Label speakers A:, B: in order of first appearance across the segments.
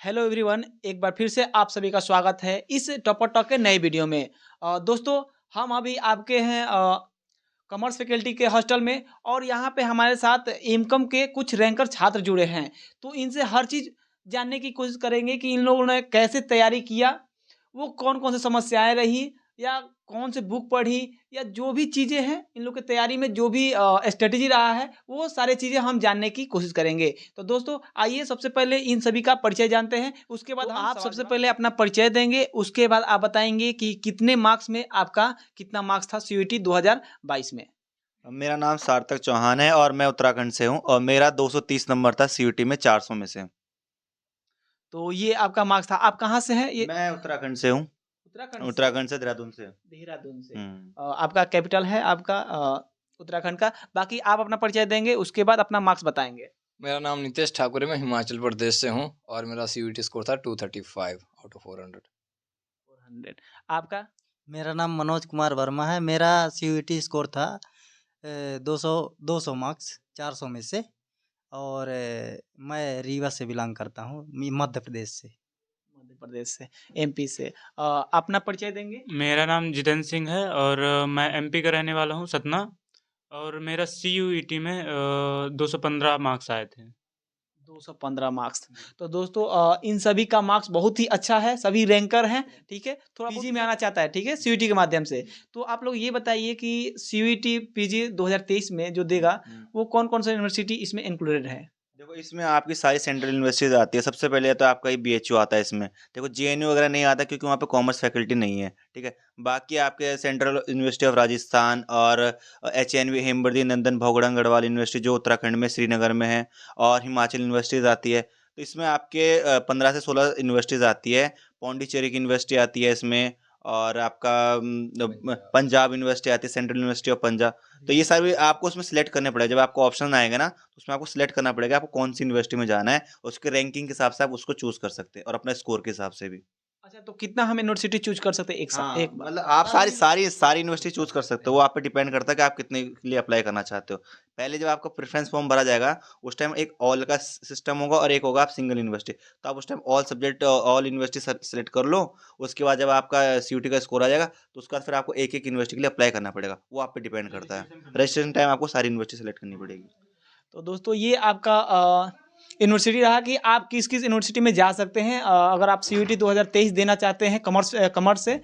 A: Hello everyone, एक बार फिर से आप सभी का स्वागत है इस टॉपर टॉक के नए वीडियो में। दोस्तों, हम अभी आपके हैं कॉमर्स फैकल्टी के हॉस्टल में और यहाँ पे हमारे साथ एमकॉम के कुछ रैंकर छात्र जुड़े हैं। तो इनसे हर चीज़ जानने की कोशिश करेंगे कि इन लोगों ने कैसे तैयारी किया, वो कौन-कौन सी समस्याएँ रही या कौन सी बुक पढ़ी या जो भी चीज़ें हैं, इन लोग की तैयारी में जो भी स्ट्रैटेजी रहा है, वो सारी चीज़ें हम जानने की कोशिश करेंगे। तो दोस्तों, आइए सबसे पहले इन सभी का परिचय जानते हैं, उसके बाद आप सबसे पहले अपना परिचय देंगे, उसके बाद आप बताएँगे कि कितने मार्क्स में आपका कितना मार्क्स था सीयूईटी 2022 में?
B: मेरा नाम सार्थक चौहान है और मैं उत्तराखंड से हूँ और मेरा 230 नंबर था सीयूटी में 400 में से।
A: तो ये आपका मार्क्स था। आप कहाँ से हैं? ये
B: मैं उत्तराखंड से हूँ।
A: उत्तराखंड से?
B: उत्तराखंड से देहरादून से।
A: देहरादून से।
B: हुँ।
A: आपका कैपिटल है आपका उत्तराखंड का। बाकी आप अपना परिचय देंगे, उसके बाद अपना मार्क्स बताएँगे।
C: मेरा नाम नितेश ठाकुर है, मैं हिमाचल प्रदेश से हूँ और मेरा सीयूईटी स्कोर था 235 आउट ऑफ 400।
A: 400 आपका?
D: मेरा नाम मनोज कुमार वर्मा है। मेरा सीयूईटी स्कोर था 200 मार्क्स 400 में से और मैं रीवा से बिलॉन्ग करता हूँ, मध्य प्रदेश से।
A: मध्य प्रदेश से, एमपी से। अपना परिचय देंगे?
E: मेरा नाम जितेंद्र सिंह है और मैं एमपी का रहने वाला हूँ, सतना। और मेरा सीयूईटी में 215 मार्क्स आए थे।
A: 215 मार्क्स। तो दोस्तों, इन सभी का मार्क्स बहुत ही अच्छा है, सभी रैंकर हैं, ठीक है? थोड़ा पीजी में आना चाहता है, ठीक है? सीयूईटी के माध्यम से। तो आप लोग ये बताइए कि सीयूईटी पीजी 2023 में जो देगा, वो कौन-कौन सा यूनिवर्सिटी इसमें इंक्लूडेड है?
B: देखो, इसमें आपकी सारी सेंट्रल यूनिवर्सिटीज़ आती है। सबसे पहले तो आपका ये बीएचयू आता है इसमें। देखो, जेएनयू वगैरह नहीं आता क्योंकि वहाँ पे कॉमर्स फैकल्टी नहीं है, ठीक है? बाकी आपके सेंट्रल यूनिवर्सिटी ऑफ राजस्थान और एचएनवी हेमवर्दी नंदन भोगड़न गढ़वाल यूनिवर्सिटी जो उत्तराखंड में श्रीनगर में है और हिमाचल यूनिवर्सिटीज़ आती है। तो इसमें आपके 15 से 16 यूनिवर्सिटीज़ आती है। पौंडीचेरी की यूनिवर्सिटी आती है इसमें और आपका पंजाब यूनिवर्सिटी आती है, सेंट्रल यूनिवर्सिटी ऑफ पंजाब। तो ये सारी आपको उसमें सेलेक्ट करने पड़ेगा। जब आपको ऑप्शन आएगा ना, तो उसमें आपको सेलेक्ट करना पड़ेगा आपको कौन सी यूनिवर्सिटी में जाना है। उसके रैंकिंग के हिसाब से आप उसको चूज कर सकते हैं और अपने स्कोर के हिसाब से भी।
A: अच्छा, तो कितना हम यूनिवर्सिटी चूज़ कर सकते हैं एक साथ एक बार?
B: मतलब आप सारी यूनिवर्सिटी चूज कर सकते हो। वो आप पे डिपेंड करता है कि आप कितने के लिए अप्लाई करना चाहते हो। पहले जब आपका प्रेफरेंस फॉर्म भरा जाएगा, उस टाइम एक ऑल का सिस्टम होगा और एक होगा आप सिंगल यूनिवर्सिटी। तो आप उस time all subject all university select कर लो। उसके बाद जब आपका सीयूटी का स्कोर आ जाएगा, तो उसके बाद फिर आपको एक एक यूनिवर्सिटी के लिए अप्लाई करना पड़ेगा। वो आप पे डिपेंड करता है। रजिस्ट्रेशन टाइम आपको सारी यूनिवर्सिटी सेलेक्ट करनी पड़ेगी।
A: तो दोस्तों, ये आपका यूनिवर्सिटी रहा कि आप किस-किस यूनिवर्सिटी में जा सकते हैं। अगर आप सीयूईटी 2023 देना चाहते हैं कॉमर्स से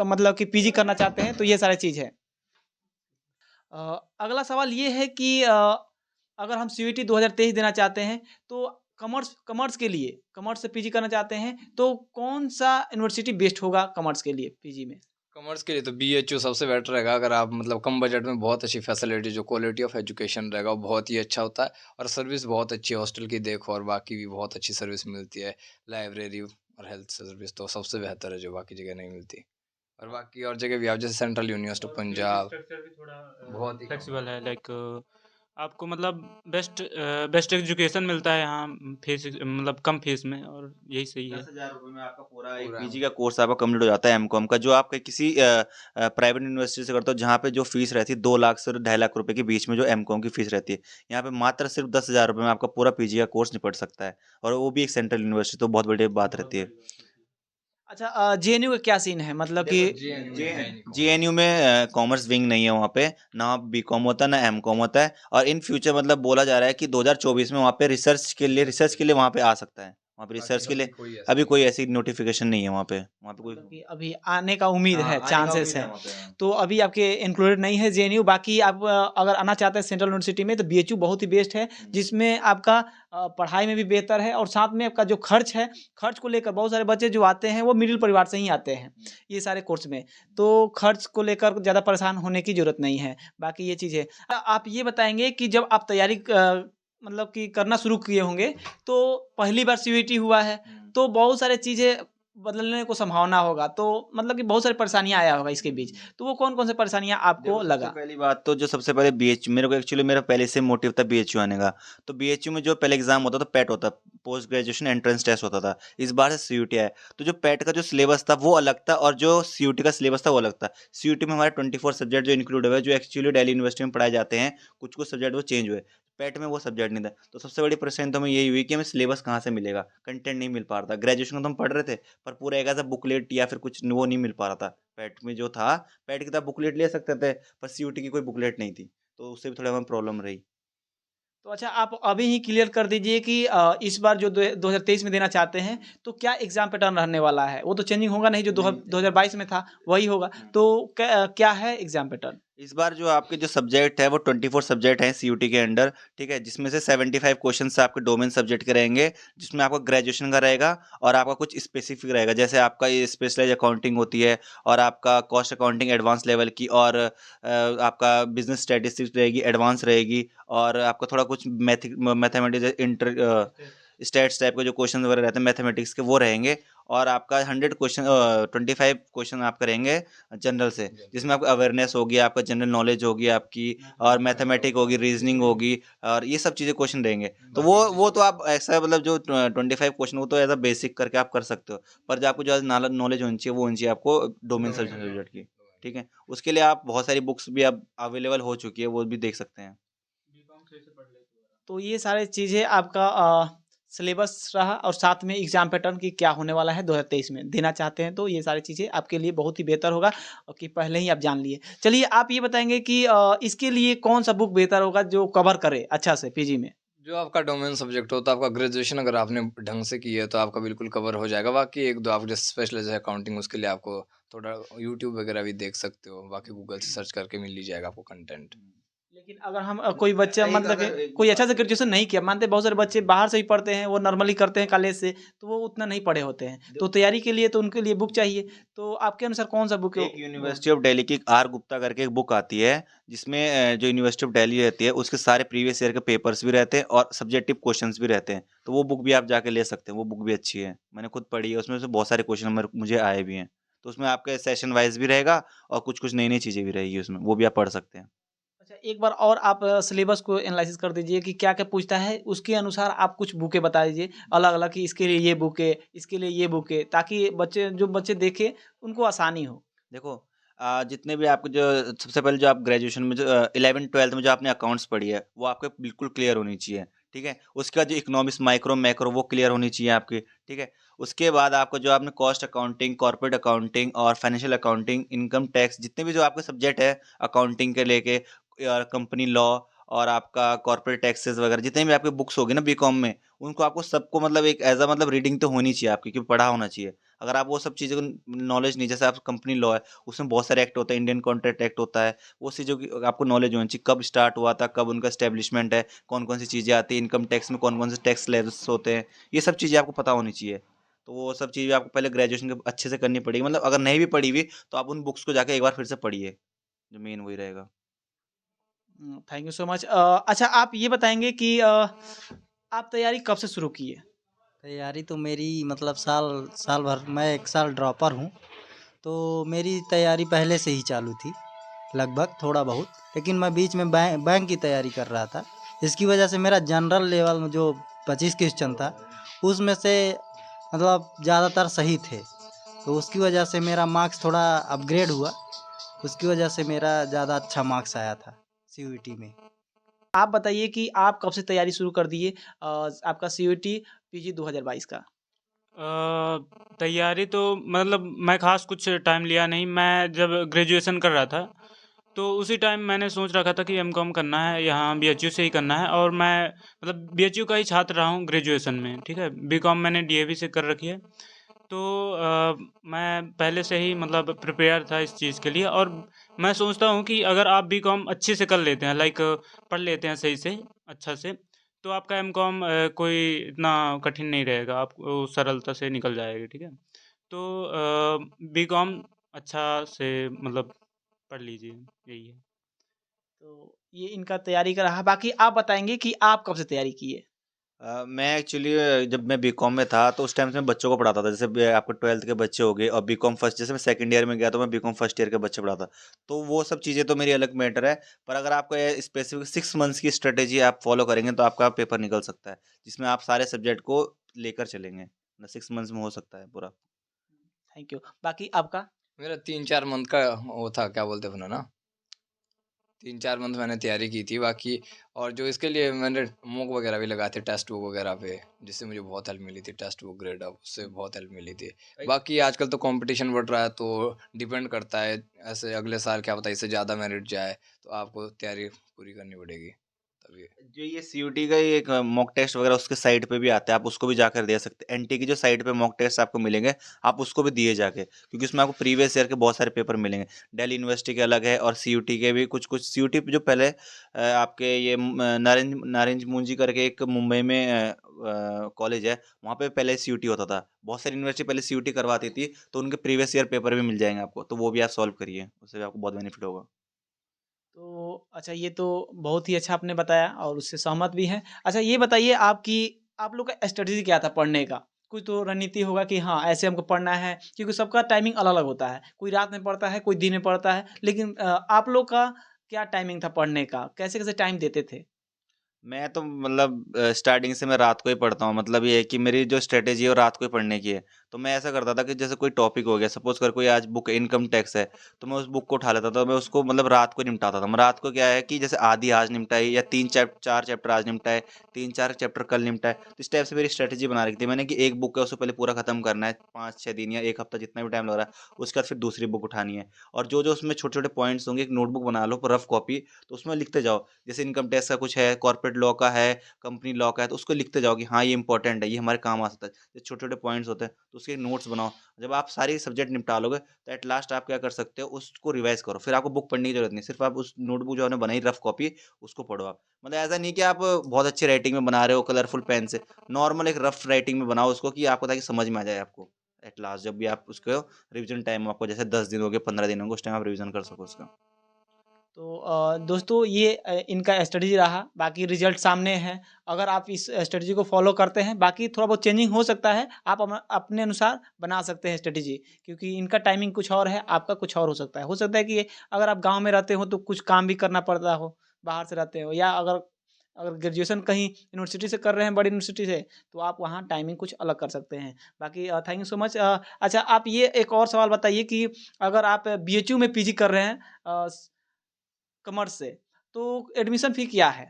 A: मतलब कि पीजी करना चाहते हैं, तो ये सारी चीज़ है। अगला सवाल ये है कि अगर हम सीयूईटी 2023 देना चाहते हैं, तो कॉमर्स के लिए कॉमर्स से पीजी करना चाहते हैं, तो कौन-सा यूनिवर्सिटी बेस्ट होगा कॉमर्स के लिए पीजी में?
C: कॉमर्स के लिए तो बीएचयू सबसे बेटर रहेगा। अगर आप मतलब कम बजट में बहुत अच्छी फैसिलिटी, जो क्वालिटी ऑफ एजुकेशन रहेगा वो बहुत ही अच्छा होता है और सर्विस बहुत अच्छी है। हॉस्टल की देखो और बाकी भी बहुत अच्छी सर्विस मिलती है। लाइब्रेरी और हेल्थ सर्विस तो सबसे बेहतर है जो बाकी जगह नहीं मिलती। और बाकी और जगह भी आप जैसे central university of Punjab
E: structure भी थोड़ा
C: बहुत ही
E: फ्लेक्सिबल है, लाइक आपको मतलब बेस्ट एजुकेशन मिलता है यहाँ, फीस मतलब कम फीस में, और यही सही है।
B: 10,000 रुपए में आपका पूरा एक
C: पूरा
B: पीजी का कोर्स आपका कंप्लीट हो जाता है एमकॉम का। जो आप किसी प्राइवेट यूनिवर्सिटी से करते हो जहाँ पे जो फीस रहती है 2 लाख से 2.5 लाख रुपए के बीच में जो एमकॉम की फीस रहती है, यहाँ पे मात्र सिर्फ 10,000 रुपए में आपका पूरा पीजी का कोर्स निपट सकता है और वो भी एक सेंट्रल यूनिवर्सिटी, तो बहुत बड़ी बात रहती है।
A: अच्छा, जेएनयू का क्या सीन है? मतलब कि
B: जेएनयू में कॉमर्स विंग नहीं है वहाँ पे, ना बीकॉम होता है ना एमकॉम होता है। और इन फ्यूचर मतलब बोला जा रहा है कि 2024 में वहाँ पे रिसर्च के लिए वहाँ पे आ सकता है। वहाँ पे रिसर्च के लिए अभी कोई ऐसी नोटिफिकेशन नहीं है वहाँ पे कोई।
A: मतलब कि अभी आने का उम्मीद है,
B: आने का
A: चांसेस
B: उम्मीद है
A: है।
B: वहाँ पे।
A: तो अभी आपके इंक्लूडेड नहीं है जेएनयू। बाकी आप अगर आना चाहते हैं सेंट्रल यूनिवर्सिटी में, तो बीएचयू बहुत ही बेस्ट है, जिसमें आपका पढ़ाई में भी बेहतर है और साथ में आपका जो खर्च है, खर्च को लेकर बहुत सारे बच्चे जो आते हैं वो मिडिल परिवार से ही आते हैं ये सारे कोर्स में। तो खर्च को लेकर ज़्यादा परेशान होने की ज़रूरत नहीं है। बाकी ये चीज़ है। आप ये बताएँगे कि जब आप तैयारी मतलब कि करना शुरू किए होंगे, तो पहली बार सीयूईटी हुआ है, तो बहुत सारी चीज़ें बदलने को संभावना होगा, तो मतलब कि बहुत सारी परेशानियाँ आया होगा इसके बीच। तो वो कौन-कौन सी परेशानियाँ आपको
B: देखो,
A: लगा?
B: सबसे पहली बात तो जो सबसे पहले बीएचयू मेरे को एक्चुअली मेरा पहले से मोटिव था बीएचयू आने का। तो बीएचयू में जो पहले एग्जाम होता था पैट होता, पोस्ट ग्रेजुएशन एंट्रेंस टेस्ट होता था। इस बार से सीयूटी आया, तो जो पैट का जो सिलेबस था वो अलग था और जो सीयूटी का सिलेबस था वो अलग था। सीयूटी में हमारे 24 सब्जेक्ट जो इंक्लूड हुए, जो एक्चुअली दिल्ली यूनिवर्सिटी में पढ़ाए जाते हैं, कुछ कुछ सब्जेक्ट वो चेंज हुए। पैट में वो सब्जेक्ट नहीं था। तो सबसे बड़ी परेशानी तो हमें यही हुई कि हमें सिलेबस कहाँ से मिलेगा, कंटेंट नहीं मिल पा रहा था। ग्रेजुएशन में तो हम पढ़ रहे थे, पर पूरा एक ऐसा बुकलेट या फिर कुछ वो नहीं मिल पा रहा था। पैट में जो था, पैट की तरह बुकलेट ले सकते थे, पर सीयूटी की कोई बुकलेट नहीं थी, तो उससे भी थोड़ा हमें प्रॉब्लम रही।
A: तो अच्छा आप अभी ही क्लियर कर दीजिए कि इस बार जो 2023 में देना चाहते हैं तो क्या एग्जाम पैटर्न रहने वाला है? वो तो चेंजिंग होगा नहीं, जो
B: नहीं,
A: 2022 में था वही होगा।
B: हुँ।
A: तो क्या है एग्जाम पैटर्न?
B: इस बार जो आपके जो सब्जेक्ट है वो 24 सब्जेक्ट हैं सीयूटी के अंडर, ठीक है? जिसमें से 75 क्वेश्चंस आपके डोमेन सब्जेक्ट के रहेंगे, जिसमें आपका ग्रेजुएशन का रहेगा और आपका कुछ स्पेसिफिक रहेगा। जैसे आपका ये स्पेशलाइज़ अकाउंटिंग होती है और आपका कॉस्ट अकाउंटिंग एडवांस लेवल की, और आपका बिज़नेस स्टैटिस्टिक्स रहेगी, एडवांस रहेगी, और आपका थोड़ा कुछ मैथमेटिक्स स्टैट्स टाइप के जो क्वेश्चन वगैरह रहते हैं मैथमेटिक्स के, वो रहेंगे। और आपका 25 क्वेश्चन आपके रहेंगे जनरल से, जिसमें आपको अवेयरनेस होगी, आपका जनरल नॉलेज होगी आपकी, और मैथमेटिक होगी, रीजनिंग होगी, और ये सब चीज़ें क्वेश्चन रहेंगे। तो वो तो आप ऐसा मतलब जो 25 क्वेश्चन, वो तो एज अ बेसिक करके आप कर सकते हो, पर जो आपको जो नॉलेज होनी चाहिए वो होनी चाहिए आपको डोमेन सब्जेक्ट की, ठीक है? उसके लिए आप बहुत सारी बुक्स भी अब अवेलेबल हो चुकी है, वो भी देख सकते हैं।
A: तो ये सारी चीज़ें आपका सिलेबस रहा और साथ में एग्जाम पैटर्न की क्या होने वाला है 2023 में देना चाहते हैं, तो ये सारी चीज़ें आपके लिए बहुत ही बेहतर होगा और कि पहले ही आप जान लिए। चलिए आप ये बताएंगे कि इसके लिए कौन सा बुक बेहतर होगा जो कवर करे अच्छा से पीजी में?
C: जो आपका डोमेन सब्जेक्ट होता है, आपका ग्रेजुएशन अगर आपने ढंग से की है तो आपका बिल्कुल कवर हो जाएगा। बाकी 1-2 आप जैसे स्पेशलाइज़ है अकाउंटिंग, उसके लिए आपको थोड़ा यूट्यूब वगैरह भी देख सकते हो। बाकी गूगल से सर्च करके मिल ही जाएगा आपको कंटेंट।
A: लेकिन अगर हम कोई बच्चा
B: एक
A: मतलब
B: अगर
A: कि
B: एक
A: कोई अच्छा से ग्रेजुएशन नहीं किया, मानते हैं बहुत सारे बच्चे बाहर से ही पढ़ते हैं, वो नॉर्मली करते हैं कॉलेज से, तो वो उतना नहीं पढ़े होते हैं। तो तैयारी के लिए तो उनके लिए बुक चाहिए, तो आपके अनुसार कौन-सा बुक है
B: एक यूनिवर्सिटी ऑफ दिल्ली की आर गुप्ता करके एक बुक आती है, जिसमें जो यूनिवर्सिटी ऑफ दिल्ली रहती है उसके सारे प्रीवियस ईयर के पेपर्स भी रहते हैं और सब्जेक्टिव क्वेश्चंस भी रहते हैं, तो वो बुक भी आप जाके ले सकते हैं। वो बुक भी अच्छी है, मैंने खुद पढ़ी है, उसमें से बहुत सारे क्वेश्चन मुझे आए भी हैं। तो उसमें आपके सेशन वाइज भी रहेगा और कुछ कुछ नई नई चीज़ें भी रहेगी उसमें, वो भी आप पढ़ सकते हैं।
A: अच्छा, एक बार और आप सिलेबस को एनालिसिस कर दीजिए कि क्या-क्या पूछता है, उसके अनुसार आप कुछ बुकें बता दीजिए अलग-अलग कि इसके लिए ये बुक है, इसके लिए ये बुक है, ताकि बच्चे देखें, उनको आसानी हो।
B: देखो, जितने भी आपके जो सबसे पहले जो आप ग्रेजुएशन में जो 11th-12th में जो आपने अकाउंट्स पढ़ी है, वो आपके बिल्कुल क्लियर होनी चाहिए, ठीक है? उसके बाद जो इकोनॉमिक्स, माइक्रो, मैक्रो, वो क्लियर होनी चाहिए आपकी, ठीक है? उसके बाद आपको जो आपने कॉस्ट अकाउंटिंग, कॉर्पोरेट अकाउंटिंग और फाइनेंशियल अकाउंटिंग, इनकम टैक्स, जितने भी जो आपके सब्जेक्ट है अकाउंटिंग के लेके, कंपनी लॉ और आपका कॉर्पोरेट टैक्सेस वगैरह, जितने भी आपके बुक्स होगी ना बीकॉम में, उनको आपको सबको मतलब एक एज़ अ मतलब रीडिंग तो होनी चाहिए आपकी, क्योंकि पढ़ा होना चाहिए। अगर आप वो सब चीज़ों को नॉलेज नहीं, जैसे आप कंपनी लॉ है, उसमें बहुत सारे एक्ट होते हैं, इंडियन कॉन्ट्रैक्ट एक्ट होता है, वो चीज़ों की आपको नॉलेज होनी चाहिए, कब स्टार्ट हुआ था, कब उनका एस्टेब्लिशमेंट है, कौन-कौन सी चीज़ें आती हैं, इनकम टैक्स में कौन-कौन से टैक्स स्लैब्स होते हैं, ये सब चीज़ें आपको पता होनी चाहिए। तो वो सब चीज़ें आपको पहले ग्रेजुएशन के अच्छे से करनी पड़ेगी, मतलब अगर नहीं भी पढ़ी हुई, तो आप उन बुक्स को जाके एक बार फिर से पढ़िए, जो मेन वही रहेगा।
A: Thank you so much. अच्छा आप ये बताएँगे कि आप तैयारी कब से शुरू किए?
D: तैयारी तो मेरी मतलब साल साल भर, मैं 1 साल ड्रॉपर हूँ, तो मेरी तैयारी पहले से ही चालू थी, लगभग थोड़ा बहुत। लेकिन मैं बीच में बैंक की तैयारी कर रहा था। इसकी वजह से मेरा जनरल लेवल में जो 25 क्वेश्चन था, उसमें से मतलब ज़्यादातर सही थे। तो उसकी वजह से मेरा मार्क्स थोड़ा अपग्रेड हुआ, उसकी वजह से मेरा ज़्यादा अच्छा मार्क्स आया था सीयूईटी में।
A: आप बताइए कि आप कब से तैयारी शुरू कर दिए आपका सीयूईटी पीजी 2022 का?
E: तैयारी तो मतलब मैं ख़ास कुछ टाइम लिया नहीं, मैं जब ग्रेजुएशन कर रहा था, तो उसी टाइम मैंने सोच रखा था कि एमकॉम करना है, यहाँ बीएचयू से ही करना है, और मैं मतलब बीएचयू का ही छात्र रहा हूँ ग्रेजुएशन में, ठीक है? बीकॉम मैंने डीएवी से कर रखी है। तो मैं पहले से ही मतलब प्रिपेयर था इस चीज़ के लिए, और मैं सोचता हूँ कि अगर आप बीकॉम अच्छे से कर लेते हैं, लाइक पढ़ लेते हैं सही से, अच्छा से, तो आपका एमकॉम कोई इतना कठिन नहीं रहेगा, आपको सरलता से निकल जाएगी, ठीक है? तो बीकॉम अच्छा से मतलब पढ़ लीजिए, यही है।
A: तो ये इनका तैयारी का रहा, बाकी आप बताएँगे कि आप कब से तैयारी किए?
B: मैं एक्चुअली जब मैं बीकॉम में था तो उस टाइम से मैं बच्चों को पढ़ाता था, जैसे आपको 12th के बच्चे हो गए, और बीकॉम फर्स्ट, जैसे मैं सेकंड ईयर में गया तो मैं बीकॉम फर्स्ट ईयर के बच्चे पढ़ाता, तो वो सब चीज़ें तो मेरी अलग मैटर है। पर अगर आपको स्पेसिफिक 6 मंथ्स की स्ट्रेटेजी आप फॉलो करेंगे तो आपका पेपर निकल सकता है, जिसमें आप सारे सब्जेक्ट को लेकर चलेंगे, 6 मंथ्स में हो सकता है पूरा।
A: Thank you. बाकी आपका?
C: मेरा 3-4 मंथ का वो था, क्या बोलते हैं अपना ना, 3-4 मंथ मैंने तैयारी की थी बाकी, और जो इसके लिए मैंने मॉक वगैरह भी लगाए थे टेक्स्ट बुक वगैरह पे, जिससे मुझे बहुत हेल्प मिली थी। टेक्स्ट बुक ग्रेड अप उससे बहुत हेल्प मिली थी। बाकी आजकल तो कंपटीशन बढ़ रहा है, तो डिपेंड करता है, ऐसे अगले साल क्या पता इससे ज़्यादा मेरिट जाए, तो आपको तैयारी पूरी करनी पड़ेगी तभी।
B: जो ये सीयूटी का ही एक मॉक टेस्ट वगैरह उसके साइट पे भी आता है, आप उसको भी जाकर दे सकते हैं। एनटी की जो साइट पे मॉक टेस्ट आपको मिलेंगे, आप उसको भी दिए जाके, क्योंकि उसमें आपको प्रीवियस ईयर के बहुत सारे पेपर मिलेंगे। दिल्ली यूनिवर्सिटी के अलग है और सीयूटी के भी कुछ कुछ। सीयूटी जो पहले आपके ये नारेंज मूंजी करके एक मुंबई में कॉलेज है, वहाँ पे पहले सीयूटी होता था। बहुत सारी यूनिवर्सिटी पहले सीयूटी करवाती थी, तो उनके प्रीवियस ईयर पेपर भी मिल जाएंगे आपको, तो वो भी आप सॉल्व करिए, उससे भी आपको बहुत बेनिफिट होगा।
A: तो अच्छा, ये तो बहुत ही अच्छा आपने बताया और उससे सहमत भी हैं। अच्छा ये बताइए आप लोग का स्ट्रेटजी क्या था पढ़ने का? कुछ तो रणनीति होगा कि हाँ, ऐसे हमको पढ़ना है, क्योंकि सबका टाइमिंग अलग-अलग होता है। कोई रात में पढ़ता है, कोई दिन में पढ़ता है। लेकिन आप लोग का क्या टाइमिंग था पढ़ने का? कैसे-कैसे टाइम देते थे?
B: मैं तो मतलब स्टार्टिंग से मैं रात को ही पढ़ता हूँ। मतलब ये है कि मेरी जो स्ट्रेटेजी है वो रात को ही पढ़ने की है। तो मैं ऐसा करता था कि जैसे कोई टॉपिक हो गया, सपोज़ कर कोई आज बुक इनकम टैक्स है, तो मैं उस बुक को उठा लेता था। मैं उसको मतलब रात को निपटाता था। मैं रात को क्या है कि जैसे आधी आज निपटाई या 4 चैप्टर आज निपटाए, 3-4 चैप्टर कल निपटाए। तो इस टाइप से मेरी स्ट्रेटेजी बना रखी थी मैंने कि एक बुक है उसको पहले पूरा खत्म करना है, 5-6 दिन या 1 हफ्ता जितना भी टाइम लग रहा है। उसके बाद फिर दूसरी बुक उठानी है, और जो-जो उसमें छोटे-छोटे पॉइंट्स होंगे, एक नोटबुक बना लो, रफ कॉपी, तो उसमें लिखते जाओ। जैसे इनकम टैक्स का कुछ है, कॉर्पोरेट लॉ का है, कंपनी लॉ का है, तो उसको लिखते जाओ कि हाँ ये इंपॉर्टेंट है, ये हमारे काम आ सकता है। जो छोटे-छोटे पॉइंट्स होते हैं, तो उसके नोट्स बनाओ। जब आप सारी सब्जेक्ट निपटा लोगे, तो एट लास्ट आप क्या कर सकते हो, उसको रिवाइज़ करो। फिर आपको बुक पढ़ने की ज़रूरत नहीं, सिर्फ़ आप उस नोटबुक जो आपने बनाई रफ कॉपी, उसको पढ़ो आप। मतलब ऐसा नहीं कि आप बहुत अच्छी राइटिंग में बना रहे हो कलरफुल पेन से, नॉर्मल एक रफ राइटिंग में बनाओ उसको, कि आपको ताकि समझ में आ जाए आपको। एट लास्ट जब भी आप उसको रिवीजन टाइम आपको जैसे 10 दिन हो गए, 15 दिन हो गए, उस टाइम आप रिवीजन कर सको उसका।
A: तो दोस्तों ये इनका स्ट्रेटजी रहा, बाकी रिजल्ट सामने है। अगर आप इस स्ट्रेटजी को फॉलो करते हैं, बाकी थोड़ा बहुत चेंजिंग हो सकता है, आप अपने अनुसार बना सकते हैं स्ट्रेटजी, क्योंकि इनका टाइमिंग कुछ और है, आपका कुछ और हो सकता है। हो सकता है कि अगर आप गाँव में रहते हो तो कुछ काम भी करना पड़ता हो, बाहर से रहते हो, या अगर अगर ग्रेजुएशन कहीं यूनिवर्सिटी से कर रहे हैं, बड़ी यूनिवर्सिटी से, तो आप वहाँ टाइमिंग कुछ अलग कर सकते हैं। बाकी थैंक यू सो मच। अच्छा आप ये एक और सवाल बताइए कि अगर आप बीएचयू में पीजी कर रहे हैं कॉमर्स से, तो एडमिशन फ़ी क्या है?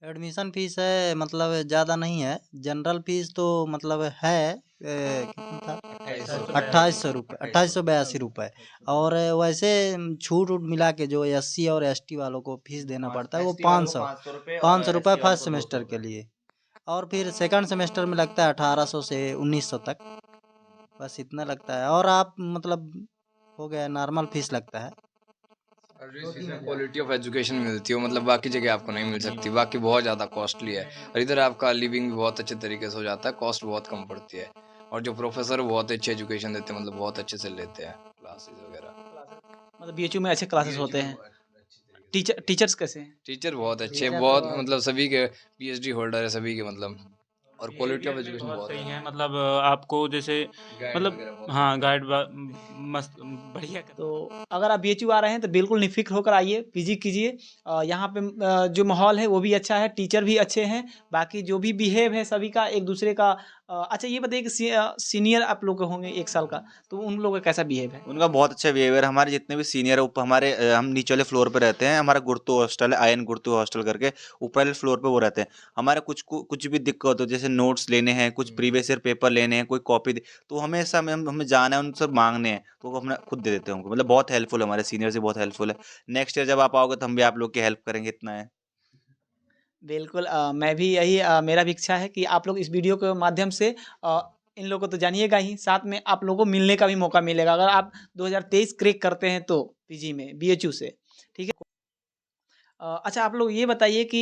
D: एडमिशन फ़ीस है मतलब ज़्यादा नहीं है। जनरल फ़ीस तो मतलब है कितना था?
C: 2882
D: ₹2882 रुपए। और वैसे छूट-वूट मिला के जो एससी और एसटी वालों को फ़ीस देना पड़ता है वो 500
B: ₹500 और
D: ₹500
B: एससी वालों
D: फर्स्ट
B: को
D: सेमेस्टर के
B: ₹200।
D: लिए। और फिर सेकंड सेमेस्टर में लगता है 1800 से 1900 तक, बस इतना लगता है। और आप मतलब हो गया नॉर्मल फ़ीस लगता है।
C: सर्विस फीस में क्वालिटी ऑफ एजुकेशन मिलती है, मतलब बाकी जगह आपको नहीं मिल सकती, बाकी बहुत ज़्यादा कॉस्टली है। और इधर आपका लिविंग भी बहुत अच्छे तरीके से हो जाता है, कॉस्ट बहुत कम पड़ती है, और जो प्रोफेसर वो बहुत अच्छी एजुकेशन देते हैं, मतलब बहुत अच्छे से लेते हैं क्लासेस वगैरह।
A: मतलब बीएचयू में अच्छे क्लासेस
C: बीएचयू
A: होते
C: में
A: हैं।
C: बहुत अच्छी तरीके से होते हैं।
A: टीचर्स कैसे हैं?
C: टीचर बहुत अच्छे हैं,
D: टीचर
C: बहुत
D: तो
C: मतलब सभी के पीएचडी होल्डर है सभी के, मतलब और क्वालिटी ऑफ
E: बिहेवियर भी
C: एजुकेशन
E: बहुत
C: बहुत
E: सही
C: है।
E: है, मतलब आपको जैसे
C: गाइड
E: मतलब
C: वगैरह बहुत
E: हाँ,
C: अच्छे हैं।
E: गाइड मस्त बढ़िया कर।
A: तो अगर आप बीएचयू आ रहे हैं तो बिल्कुल निफ़िक्र होकर आइए, पीजी कीजिए। यहाँ पे जो माहौल है वो भी अच्छा है, टीचर भी अच्छे हैं, बाकी जो भी बिहेव है सभी का एक-दूसरे का अच्छा ये बताइए कि सीनियर आप लोग के होंगे 1 साल का, तो उन लोगों का कैसा बिहेव है?
B: उनका बहुत अच्छा बिहेवियर। हमारे जितने भी सीनियर है हमारे हम नीचे वाले फ्लोर पे रहते हैं। हमारा गुरुतु हॉस्टल है, आयन गुरुतु हॉस्टल करके, ऊपर वाले फ्लोर पे वो रहते हैं। हमारे कुछ भी दिक्कत हो, जैसे नोट्स लेने हैं, कुछ प्रीवियस ईयर पेपर लेने हैं, कोई कॉपी तो हमेशा हमें जाना है उनसे मांगने हैं, तो वो अपना खुद दे देते हैं हमको। मतलब बहुत हेल्पफुल है, हमारे सीनियर से बहुत हेल्पफुल है। नेक्स्ट ईयर जब आप आओगे तो हम भी आप लोग की हेल्प करेंगे, इतना है।
A: बिल्कुल मैं भी यही मेरा भी इच्छा है कि आप लोग इस वीडियो के माध्यम से इन लोगों को तो जानिएगा ही, साथ में आप लोगों को मिलने का भी मौका मिलेगा अगर आप 2023 क्रैक करते हैं तो पीजी में बीएचयू से, ठीक है? अच्छा आप लोग ये बताइए कि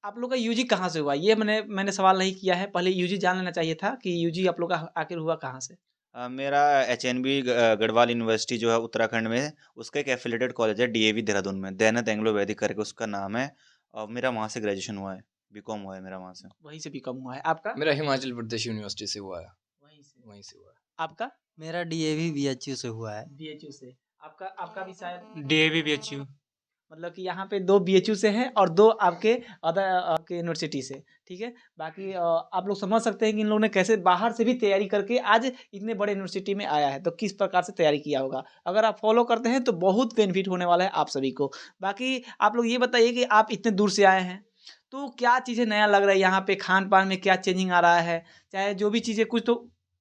A: आप लोग का यूजी कहाँ से हुआ? ये मैंने सवाल नहीं किया है, पहले यूजी जान लेना चाहिए था कि यूजी आप लोग का आखिर हुआ कहाँ से?
B: मेरा एचएनबी गढ़वाल यूनिवर्सिटी जो है उत्तराखंड में, उसका एक एफिलिएटेड कॉलेज है डीएवी देहरादून में, दयानंद एंग्लो वैदिक करके उसका नाम है। और मेरा वहाँ से ग्रेजुएशन हुआ है, बीकॉम हुआ है मेरा वहाँ से।
A: वहीं से बीकॉम हुआ है, आपका?
C: मेरा हिमाचल प्रदेश यूनिवर्सिटी से हुआ है,
A: वहीं से।
C: वहीं से हुआ है।
A: आपका?
D: मेरा डीएवी बीएचयू से हुआ है।
A: बीएचयू से। आपका आपका भी शायद
E: डीएवी बीएचयू।
A: मतलब कि यहाँ पे 2 बीएचयू से हैं और 2 आपके अदर आपके यूनिवर्सिटी से, ठीक है। बाकी आप लोग समझ सकते हैं कि इन लोगों ने कैसे बाहर से भी तैयारी करके आज इतने बड़े यूनिवर्सिटी में आया है, तो किस प्रकार से तैयारी किया होगा। अगर आप फॉलो करते हैं तो बहुत बेनिफिट होने वाला है आप सभी को। बाकी आप लोग ये बताइए कि आप इतने दूर से आए हैं, तो क्या चीज़ें नया लग रहा है यहाँ पे, खान-पान में क्या चेंजिंग आ रहा है? चाहे जो भी चीज़ें कुछ तो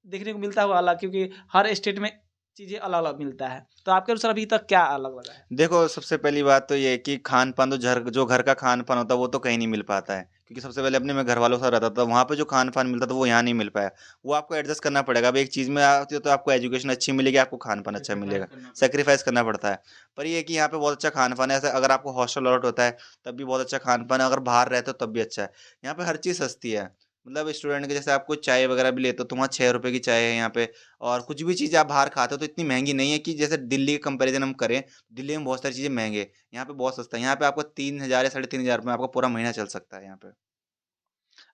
A: देखने को मिलता होगा अलग, क्योंकि हर स्टेट में चीज़ें अलग-अलग मिलता है। तो आपके अनुसार अभी तक क्या अलग लगा है?
B: देखो, सबसे पहली बात तो ये है कि खान-पान तो जो घर का खान-पान होता है, वो तो कहीं नहीं मिल पाता है। क्योंकि सबसे पहले अपने मैं घरवालों के साथ रहता था, वहाँ पे जो खान-पान मिलता था, वो यहाँ नहीं मिल पाया। वो आपको एडजस्ट करना पड़ेगा। अब एक चीज़ में आते हो तो आपको एजुकेशन अच्छी मिलेगी, आपको खान-पान अच्छा मिलेगा। सैक्रिफाइस करना पड़ता है। पर ये है कि यहाँ पे बहुत अच्छा खान-पान है। ऐसा अगर आपको हॉस्टल अलॉट होता है, तब भी बहुत अच्छा खान-पान है। अगर बाहर रहते हो, तब भी अच्छा है। यहाँ पे हर चीज़ सस्ती है। मतलब स्टूडेंट के जैसे आपको चाय वगैरह भी लेते हो, तो वहाँ ₹6 की चाय है यहाँ पे। और कुछ भी चीज़ आप बाहर खाते हो, तो इतनी महँगी नहीं है कि जैसे दिल्ली के कंपैरिज़न हम करें, दिल्ली में बहुत सारी चीज़ें महँगे हैं, यहाँ पे बहुत सस्ता है। यहाँ पे आपको 3000 या साढ़े 3000 में आपका पूरा महीना चल सकता है यहाँ पे।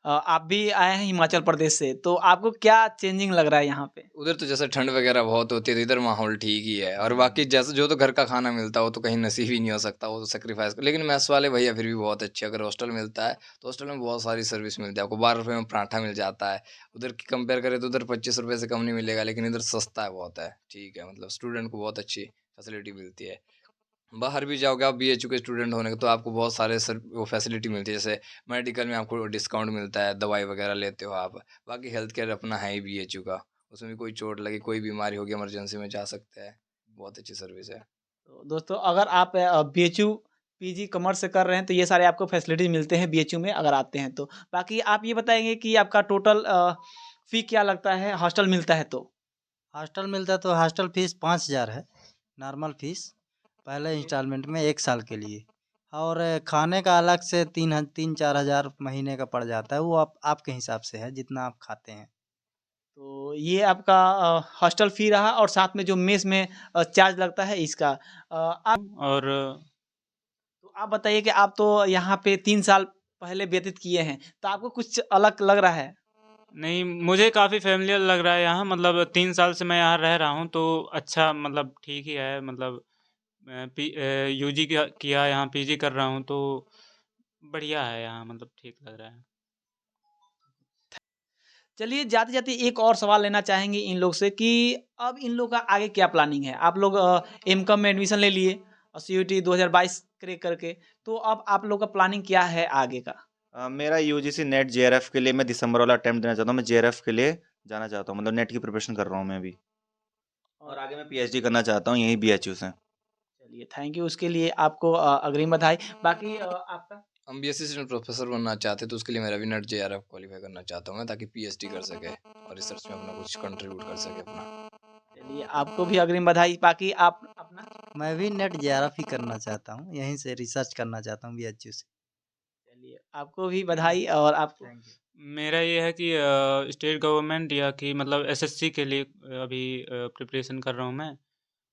A: आप भी आए हैं हिमाचल प्रदेश से, तो आपको क्या चेंजिंग लग रहा है यहाँ पे?
C: उधर तो जैसे ठंड वगैरह बहुत होती है, तो इधर माहौल ठीक ही है। और बाकी जैसे जो तो घर का खाना मिलता है, वो तो कहीं नसीब ही नहीं हो सकता, वो तो सैक्रिफाइस। लेकिन मेस वाले भैया फिर भी बहुत अच्छे, अगर हॉस्टल मिलता है, तो हॉस्टल में बहुत सारी सर्विस मिलती है। आपको ₹12 में पराठा मिल जाता है। उधर की कंपेयर करें तो उधर ₹25 से कम नहीं मिलेगा, लेकिन इधर सस्ता है बहुत है। ठीक है, मतलब स्टूडेंट को बहुत अच्छी फैसिलिटी मिलती है। बाहर भी जाओगे आप बीएचयू के स्टूडेंट होने के, तो आपको बहुत सारे वो फैसिलिटी मिलती है। जैसे मेडिकल में आपको डिस्काउंट मिलता है, दवाई वगैरह लेते हो आप। बाकी हेल्थ केयर अपना है ही बीएचयू का, उसमें भी कोई चोट लगी, कोई बीमारी होगी, इमरजेंसी में जा सकते हैं। बहुत अच्छी सर्विस है।
A: तो दोस्तों अगर आप बीएचयू पीजी कॉमर्स से कर रहे हैं, तो ये सारे आपको फैसिलिटीज़ मिलते हैं बीएचयू में अगर आते हैं तो। बाकी आप ये बताएँगे कि आपका टोटल फ़ी क्या लगता है हॉस्टल मिलता है तो?
D: हॉस्टल मिलता है तो हॉस्टल फीस 5000 है, नॉर्मल फीस पहले इंस्टॉलमेंट में 1 साल के लिए। और खाने का अलग से 3-4 हज़ार महीने का पड़ जाता है, वो आपके हिसाब से है जितना आप खाते हैं।
A: तो ये आपका हॉस्टल फ़ी रहा और साथ में जो मेस में चार्ज लगता है इसका। आप
E: और
A: तो आप बताइए कि आप तो यहाँ पे 3 साल पहले व्यतीत किए हैं, तो आपको कुछ अलग लग रहा है?
E: नहीं, मुझे काफ़ी फ़ैमिलियर लग रहा है यहाँ, मतलब 3 साल से मैं यहाँ रह रहा हूँ, तो अच्छा मतलब ठीक ही है। मतलब यूजी किया यहाँ पीजी कर रहा हूँ, तो बढ़िया है यहाँ, मतलब ठीक लग रहा है।
A: चलिए जाते-जाते एक और सवाल लेना चाहेंगे इन लोग से कि अब इन लोग का आगे क्या प्लानिंग है? आप लोग एमकॉम में एडमिशन ले लिए और सीयूईटी 2022 क्रैक करके, तो अब आप लोग का प्लानिंग क्या है आगे का?
B: मेरा यूजीसी नेट जेआरएफ के लिए मैं दिसंबर वाला अटेम्प्ट देना चाहता हूँ। मैं जेआरएफ के लिए जाना चाहता हूँ, मतलब नेट की प्रिपरेशन कर रहा हूँ मैं अभी। और आगे मैं पीएचडी करना चाहता हूँ यहीं बीएचयू से।
A: चलिए थैंक यू उसके लिए आपको अग्रिम बधाई। बाकी आपका?
C: हम बीएससी असिस्टेंट प्रोफेसर बनना चाहते हैं, तो उसके लिए मेरा भी नेट जेआरएफ क्वालीफाई करना चाहता हूँ मैं, ताकि पीएचडी कर सके और रिसर्च में अपना कुछ कंट्रीब्यूट कर सके अपना।
A: चलिए आपको भी अग्रिम बधाई। बाकी आप अपना?
D: मैं भी नेट जेआरएफ ही करना चाहता हूँ, यहीं से रिसर्च करना चाहता हूँ बीएचयू से।
A: चलिए आपको भी बधाई और आपको?
D: Thank you.
E: मेरा ये है कि स्टेट गवर्नमेंट या कि मतलब एसएससी के लिए अभी प्रिपरेशन कर रहा हूँ मैं।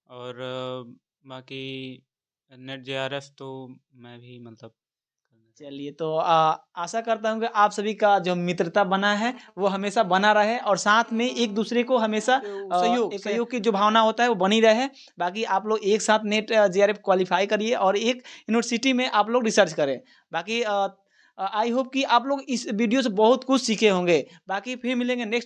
E: और बाकी नेट जेआरएफ तो मैं भी मतलब करना चाहता हूँ।
A: चलिए तो आशा करता हूँ कि आप सभी का जो मित्रता बना है वो हमेशा बना रहे और साथ में एक दूसरे को हमेशा सहयोग की जो भावना होता है वो बनी रहे। बाकी आप लोग एक साथ नेट जेआरएफ क्वालिफाई करिए और एक यूनिवर्सिटी में आप लोग रिसर्च करें। बाकी आई होप कि आप लोग इस वीडियो से बहुत कुछ सीखे होंगे। बाकी फिर मिलेंगे नेक्स्ट